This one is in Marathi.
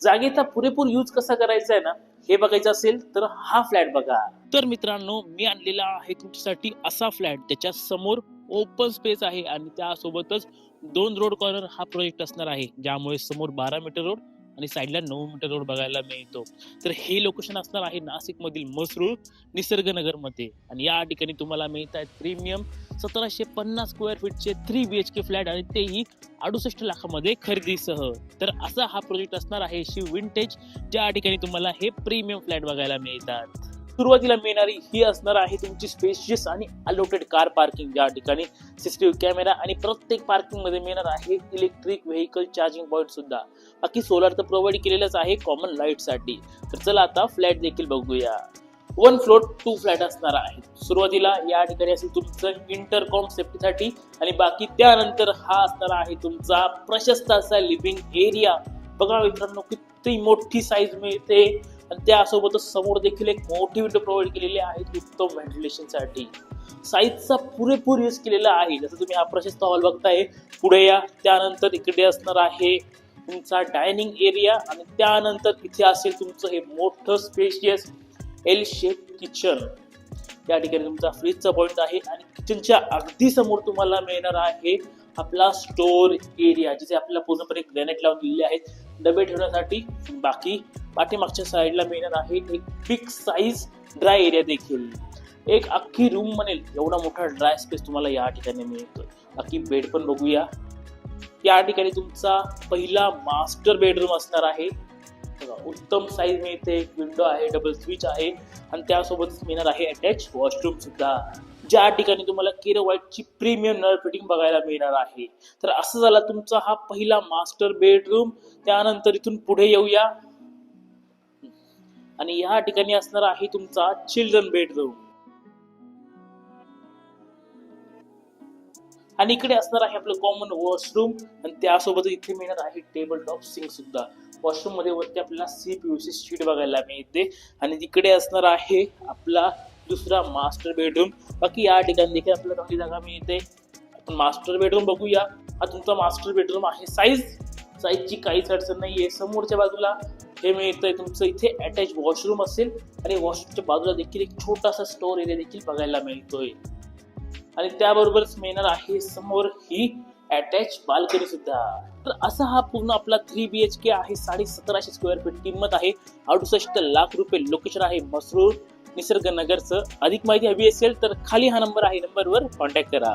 जागेचा पुरेपूर यूज कसा करायचा आहे ना, हे बघायचं असेल तर हा फ्लॅट बघा. तर मित्रांनो, मी आणलेला आहे तुमच्यासाठी असा फ्लॅट, त्याच्या समोर ओपन स्पेस आहे आणि त्यासोबतच 2 रोड कॉर्नर हा प्रोजेक्ट असणार आहे, ज्यामुळे समोर 12 मीटर रोड आणि साईडला 9 मीटर रोड बघायला मिळतो. तर हे लोकेशन असणार आहे नाशिक मधील मसरूळ निसर्गनगर मध्ये आणि या ठिकाणी तुम्हाला मिळत आहेत प्रीमियम 1750 स्क्वेअर फीटचे 3 BHK फ्लॅट आणि तेही 68 लाखामध्ये खरेदीसह. तर असा हा प्रोजेक्ट असणार आहे शिव विंटेज, ज्या ठिकाणी तुम्हाला हे प्रीमियम फ्लॅट बघायला मिळतात. सुरुवातीला मिळणारी ही असणार आहे तुमची स्पेशियस आणि अलोटेड कार पार्किंग, ज्या ठिकाणी सीसीटीव्ही कॅमेरा आणि प्रत्येक पार्किंग मध्ये मिळणार आहे इलेक्ट्रिक व्हेकल चार्जिंग पॉइंट सुद्धा. बाकी सोलार तर प्रोव्हाइड केलेलंच आहे कॉमन लाईट साठी. तर चला आता फ्लॅट देखील बघूया. 1 फ्लोर 2 फ्लॅट असणार आहे. सुरुवातीला या ठिकाणी असेल तुमचं इंटरकॉम सेफ्टीसाठी आणि बाकी त्यानंतर हा असणार आहे तुमचा प्रशस्त असा लिव्हिंग एरिया. बघा मित्रांनो, किती मोठी साईज मिळते आणि त्यासोबतच समोर देखील एक मोठी विंडो प्रोव्हाइड केलेली आहे उत्तम व्हेंटिलेशन साठी. साईजचा पुरेपूर यूज केलेला आहे. जसं तुम्ही हा प्रशस्त हॉल बघताय, पुढे या, त्यानंतर इकडे असणार आहे तुमचा डायनिंग एरिया आणि त्यानंतर इथे असेल तुमचं हे मोठं स्पेशियस एल शेप किचन. या ठिकाणी तुमचा फ्रीजचा पॉइंट आहे आणि किचनच्या अगदी समोर तुम्हाला मिळणार आहे आपला स्टोअर एरिया, जिथे आपल्याला पूर्णपणे ग्रॅनाइट लावून दिलेले आहेत डबे ठेवण्यासाठी. बाकी पाठीमागच्या साईडला मिळणार आहे एक बिग साईज ड्राय एरिया देखील. एक अख्खी रूम बनेल एवढा मोठा ड्राय स्पेस तुम्हाला या ठिकाणी मिळतोय. बाकी बेड पण बघूया. या ठिकाणी तुमचा पहिला मास्टर बेडरूम असणार आहे. उत्तम साईज मिळते, विंडो आहे, डबल स्विच आहे आणि त्यासोबतच मिळणार आहे अटॅच वॉशरूम सुद्धा, ज्या ठिकाणी तुम्हाला केरो व्हाईटची प्रीमियम नळ फिटिंग बघायला मिळणार आहे. तर असं झाला तुमचा हा पहिला मास्टर बेडरूम. त्यानंतर इथून पुढे येऊया आणि या ठिकाणी असणार आहे तुमचा चिल्ड्रन बेडरूम आणि इकडे असणार आहे आपलं कॉमन वॉशरूम आणि त्यासोबत इथे मिळणार आहे टेबल टॉप सिंक सुद्धा. वॉशरूम मध्ये वरती आपल्याला CPVC शीट बघायला मिळते आणि तिकडे असणार आहे आपला दुसरा मास्टर बेडरूम. बाकी या ठिकाणी देखील आपल्याला चांगली जागा मिळते. आपण मास्टर बेडरूम बघूया. हा तुमचा मास्टर बेडरूम आहे. साईजची काहीच अडचण नाहीये. समोरच्या बाजूला हे मिळतंय तुमचं इथे अटॅच वॉशरूम असेल आणि वॉशरूमच्या बाजूला देखील एक छोटासा स्टोअर एरिया देखील बघायला मिळतोय आणि त्याबरोबरच मिळणार आहे समोर ही अटॅच बाल्कनी सुद्धा. तर असा हा पूर्ण आपला 3 BHK आहे. 1750 स्क्वेअर फीट किंमत आहे. 68 लाख रुपये. लोकेशन आहे मसरूळ निसर्गनगरचं. अधिक माहिती हवी असेल तर खाली हा नंबर आहे, नंबरवर कॉन्टॅक्ट करा.